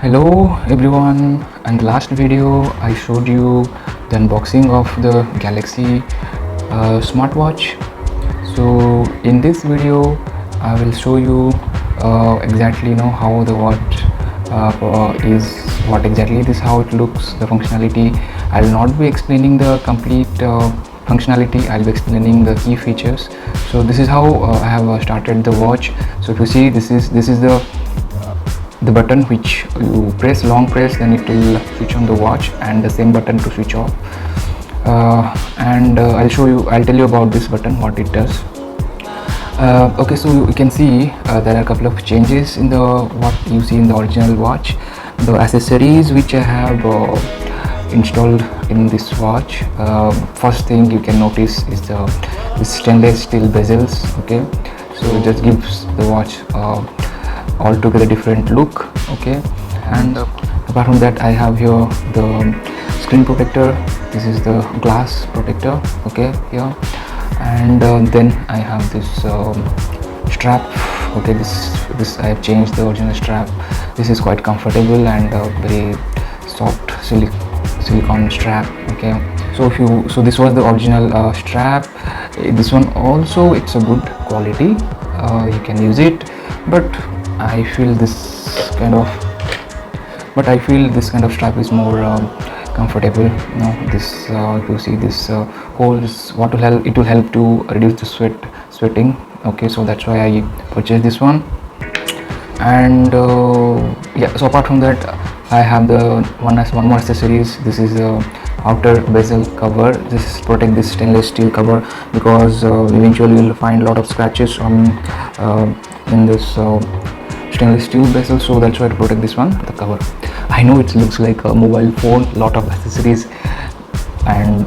Hello everyone, in the last video I showed you the unboxing of the Galaxy smartwatch. So in this video I will show you exactly how the watch is, what exactly it is, how it looks, the functionality. I will not be explaining the complete functionality, I will be explaining the key features. So this is how I have started the watch. So if you see, this is the button which you press, long press, then it will switch on the watch, and the same button to switch off. I'll tell you about this button, what it does. Okay, so you can see there are a couple of changes in the what you see in the original watch. The accessories which I have installed in this watch, first thing you can notice is the stainless steel bezels. Okay, so it just gives the watch altogether different look. Okay, and apart from that I have here the screen protector. This is the glass protector, okay, here. And then I have this strap. Okay, this I have changed the original strap. This is quite comfortable and very soft silicone strap. Okay, so this was the original strap. This one also, it's a good quality, you can use it, but I feel this kind of strap is more comfortable. This if you see this hole, what will help, it will help to reduce the sweating. Okay, so that's why I purchased this one. And yeah, so apart from that I have the one more accessories. This is the outer bezel cover. This protect this stainless steel cover, because eventually you'll find a lot of scratches on in this stainless steel bezel, so that's why I protect this one, the cover. I know it looks like a mobile phone, lot of accessories, and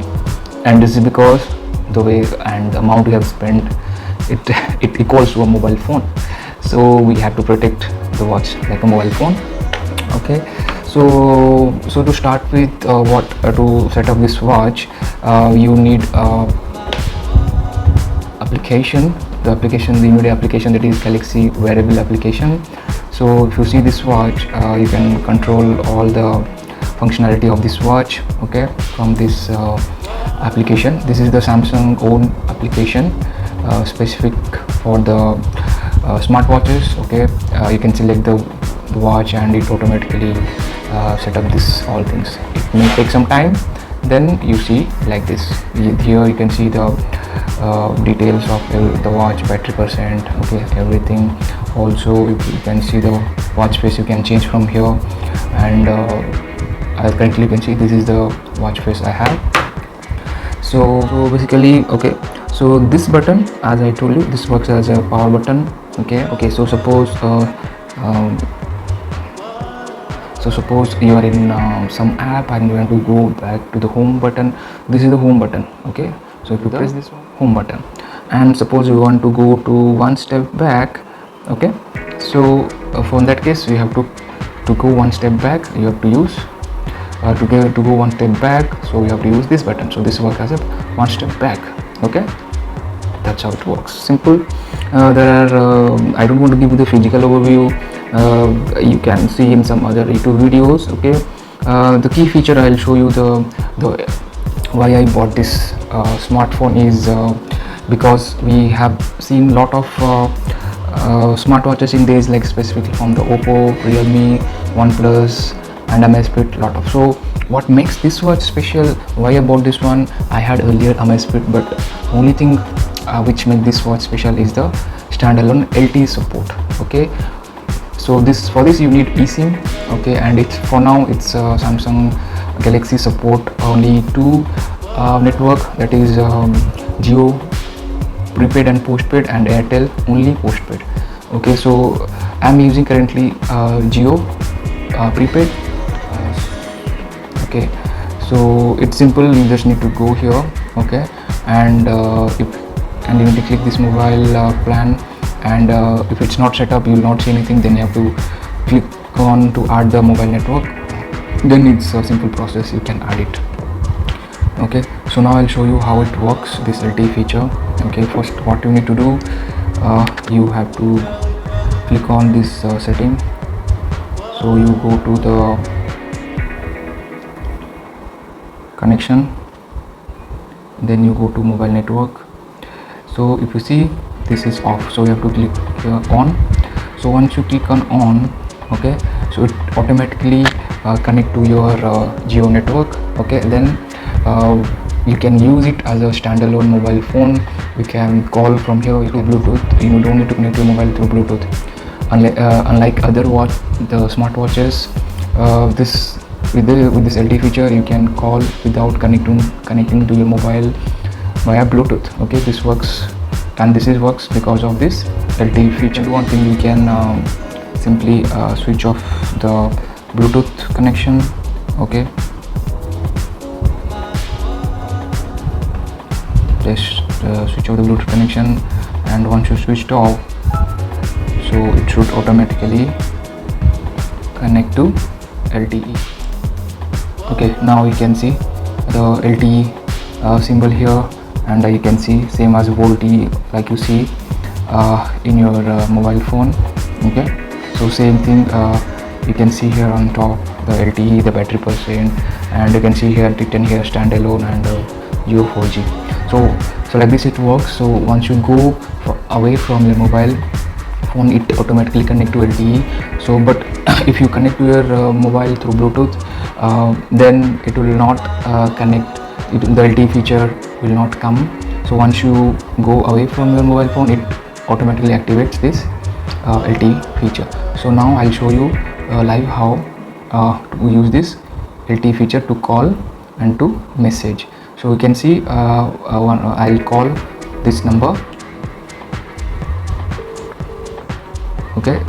this is because the way and the amount we have spent, it equals to a mobile phone, so we have to protect the watch like a mobile phone. Okay, so to start with, to set up this watch, you need application. The immediate application, that is Galaxy wearable application. So if you see this watch, you can control all the functionality of this watch, okay, from this application. This is the Samsung own application, specific for the smartwatches. Okay, you can select the watch and it automatically set up this all things. It may take some time, then you see like this. Here you can see the details of the watch, battery percent, okay, everything. Also you can see the watch face, you can change from here. And currently you can see this is the watch face I have. So basically, okay, so this button, as I told you, this works as a power button. Okay, so suppose you are in some app and you want to go back to the home button. This is the home button. Okay, so if you press this home button, and suppose you want to go to one step back. Okay, so for that case, you have to go one step back, you have to use to go one step back, so you have to use this button. So this works as a one step back. Okay, that's how it works, simple. There are I don't want to give you the physical overview. You can see in some other YouTube videos. Okay, the key feature I'll show you, the why I bought this smartphone is because we have seen lot of smartwatches in days, like specifically from the Oppo, Realme, OnePlus and Amazfit, lot of. So what makes this watch special, why I bought this one, I had earlier Amazfit, but only thing which makes this watch special is the standalone LTE support. Okay, so for this you need eSIM. Okay, and it's for now it's Samsung Galaxy support only two network, that is Jio prepaid and postpaid, and Airtel only postpaid. Okay, so I'm using currently Jio prepaid. Okay, so it's simple, you just need to go here. Okay, and you need to click this mobile plan, and if it's not set up, you will not see anything. Then you have to click on to add the mobile network. Then it's a simple process, you can add it. Okay, so now I'll show you how it works, this LTE feature. Okay, first what you need to do, you have to click on this setting. So you go to the connection, then you go to mobile network. So if you see, this is off, so you have to click here on. So once you click on, okay, so it automatically connect to your Jio network. Okay, then you can use it as a standalone mobile phone. You can call from here through Bluetooth. You don't need to connect your mobile through Bluetooth. Unlike other the smartwatches, this with this LTE feature, you can call without connecting to your mobile via Bluetooth. Okay, this works, and this works because of this LTE feature. One thing, we can simply switch off the Bluetooth connection. Okay, just switch off the Bluetooth connection, and once you switched off, so it should automatically connect to LTE. Okay, now you can see the LTE symbol here, and you can see same as VoLTE like you see in your mobile phone. Okay, so same thing, you can see here on top the LTE, the battery percent, and you can see here written here standalone and Jio 4G. So like this it works. So once you go away from your mobile phone, it automatically connect to LTE. So but if you connect to your mobile through Bluetooth, then it will not connect. The LTE feature will not come. So once you go away from your mobile phone, it automatically activates this LTE feature. So now I'll show you live how to use this LTE feature to call and to message. So you can see I'll call this number. Okay,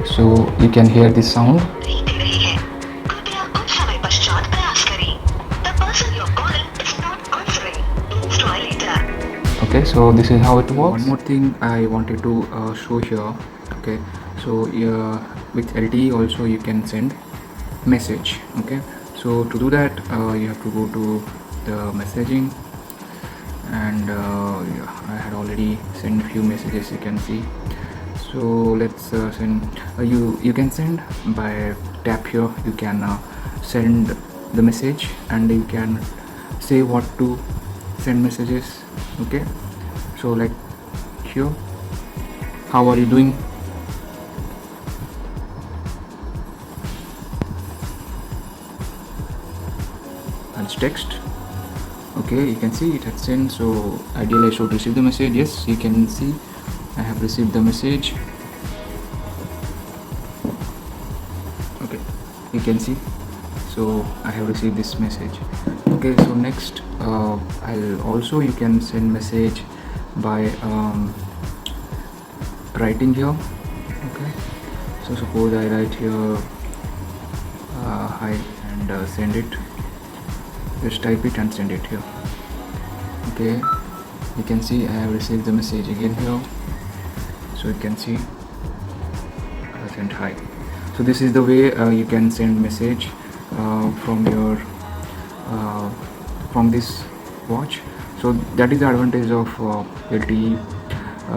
so you can hear this sound. Okay, so this is how it works. One more thing I wanted to show here. Okay, so with LTE also you can send message. Okay, so to do that you have to go to the messaging, and I had already sent a few messages, you can see. So let's send you can send by tap here. You can send the message, and you can say what to send messages. Okay, so like here, how are you doing? That's text. Okay, you can see it has sent. So ideally I should receive the message. Yes, you can see I have received the message. Okay, you can see, so I have received this message. Okay, so next I'll also, you can send message by writing here. Okay, so suppose I write here hi, and send it. Just type it and send it here. Okay, you can see I have received the message again here. So you can see I sent hi. So this is the way you can send message from your from this watch. So that is the advantage of LTE.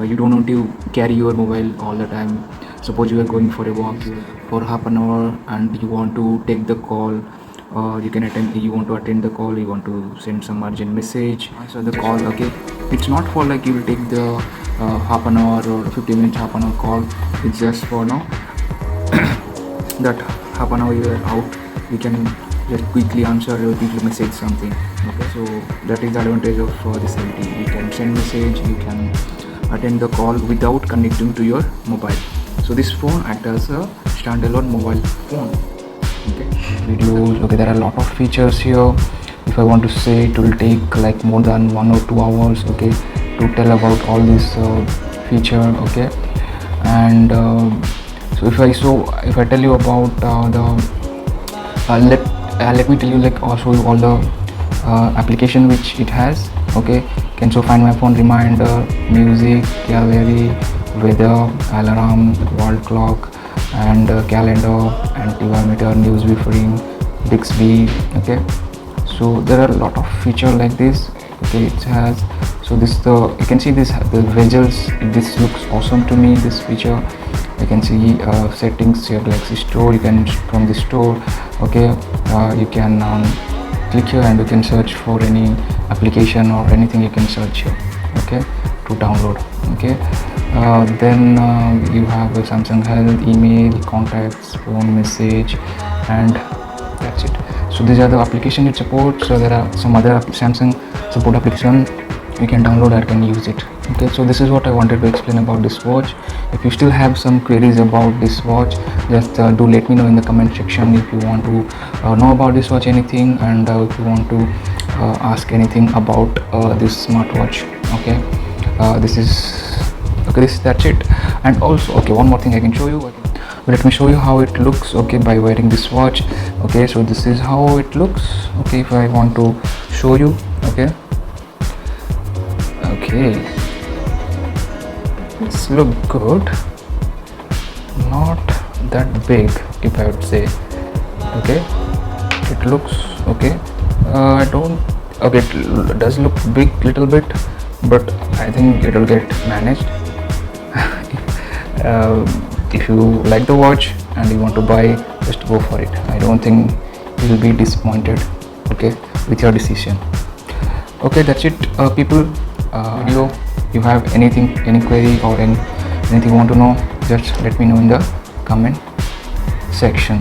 You don't want to carry your mobile all the time. Suppose you are going for a walk for half an hour and you want to take the call, you can attend, you want to attend the call, you want to send some urgent message, answer the call. Okay, it's not for like you will take the half an hour or 15 minutes, half an hour call. It's just for now that half an hour you are out, you can just quickly answer or quickly message something. Okay, so that is the advantage of this LTE. You can send message, you can attend the call without connecting to your mobile. So this phone acts as a standalone mobile phone. Okay, videos. Okay, there are a lot of features here. If I want to say, it will take like more than 1 or 2 hours. Okay, to tell about all this feature. Okay, and so if I tell you about let me tell you, like, also all the application which it has. Okay, can so find my phone, reminder, music, gallery, weather, alarm, wall clock, and calendar, antivimeter, news buffering, Bixby. Okay, so there are a lot of features like this. Okay, it has So this you can see this the visuals. This looks awesome to me, this feature. You can see settings here, Galaxy Store. You can from the store, okay, you can click here and you can search for any application or anything. You can search here, okay, to download. Okay, then you have Samsung Health, email, contacts, phone, message, and that's it. So these are the application it supports. So there are some other Samsung support application you can download and can use it. Okay, so this is what I wanted to explain about this watch. If you still have some queries about this watch, just do let me know in the comment section. If you want to know about this watch anything, and if you want to ask anything about this smartwatch. Okay, that's it. And also, okay, one more thing I can show you. Let me show you how it looks, okay, by wearing this watch. Okay, so this is how it looks. Okay, if I want to show you, okay, this look good, not that big, if I would say. Okay, it looks okay. I don't, okay, it does look big little bit, but I think it will get managed. If you like the watch and you want to buy, just go for it. I don't think you will be disappointed, okay, with your decision. Okay, that's it, people. Video, you have anything, any query or anything you want to know, just let me know in the comment section.